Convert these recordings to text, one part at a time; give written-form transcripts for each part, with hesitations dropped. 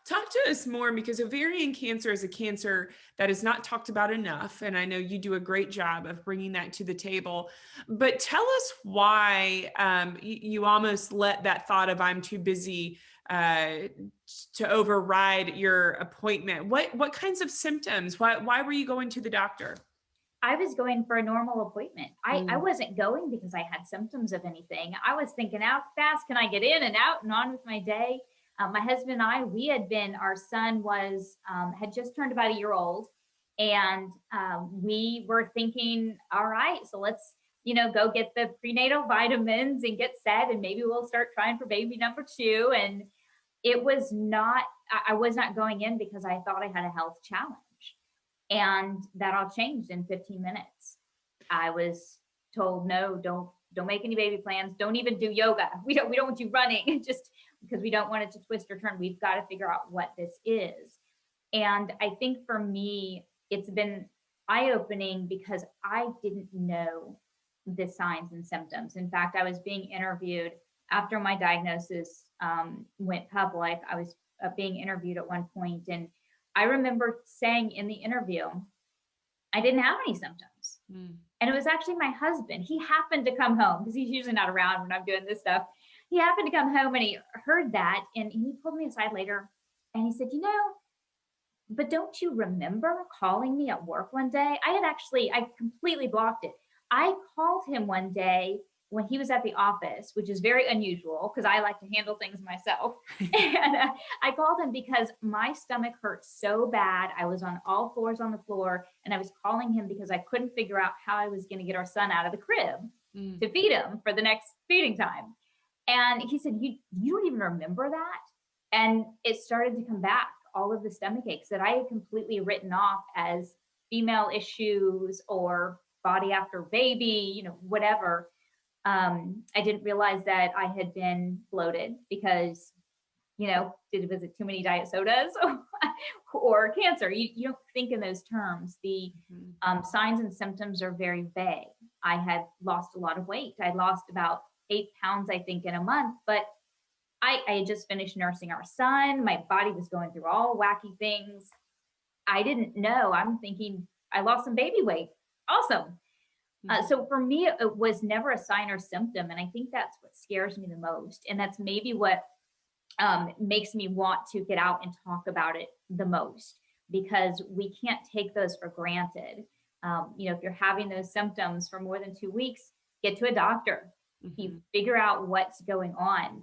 Talk to us more, because ovarian cancer is a cancer that is not talked about enough. And I know you do a great job of bringing that to the table. But tell us why you almost let that thought of I'm too busy to override your appointment. What kinds of symptoms? Why were you going to the doctor? I was going for a normal appointment. I Mm. wasn't going because I had symptoms of anything. I was thinking, how fast can I get in and out and on with my day? My husband and I, our son had just turned about a year old. And we were thinking, all right, so let's, go get the prenatal vitamins and get set. And maybe we'll start trying for baby number two. And I was not going in because I thought I had a health challenge. And that all changed in 15 minutes. I was told, no, don't make any baby plans. Don't even do yoga. We don't want you running just because we don't want it to twist or turn. We've got to figure out what this is. And I think for me, it's been eye-opening because I didn't know the signs and symptoms. In fact, I was being interviewed after my diagnosis went public. I was being interviewed at one point, and I remember saying in the interview, I didn't have any symptoms. Mm. And it was actually my husband. He happened to come home because he's usually not around when I'm doing this stuff. He happened to come home and he heard that, and he pulled me aside later and he said, but don't you remember calling me at work one day? I completely blocked it. I called him one day when he was at the office, which is very unusual because I like to handle things myself. And I called him because my stomach hurt so bad. I was on all fours on the floor, and I was calling him because I couldn't figure out how I was going to get our son out of the crib to feed him for the next feeding time. And he said, you don't even remember that? And it started to come back, all of the stomach aches that I had completely written off as female issues or body after baby, whatever. I didn't realize that I had been bloated because, was it too many diet sodas or cancer? You don't think in those terms. The signs and symptoms are very vague. I had lost a lot of weight. I lost about 8 pounds, I think, in a month, but I had just finished nursing our son. My body was going through all wacky things. I didn't know. I'm thinking I lost some baby weight. Awesome. So for me, it was never a sign or symptom. And I think that's what scares me the most. And that's maybe what makes me want to get out and talk about it the most, because we can't take those for granted. If you're having those symptoms for more than 2 weeks, get to a doctor. You figure out what's going on.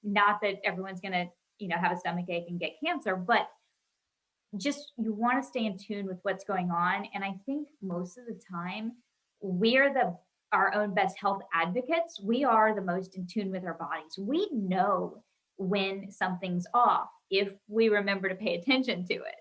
Not that everyone's going to, have a stomach ache and get cancer, but just you want to stay in tune with what's going on. And I think most of the time, we're our own best health advocates. We are the most in tune with our bodies. We know when something's off if we remember to pay attention to it.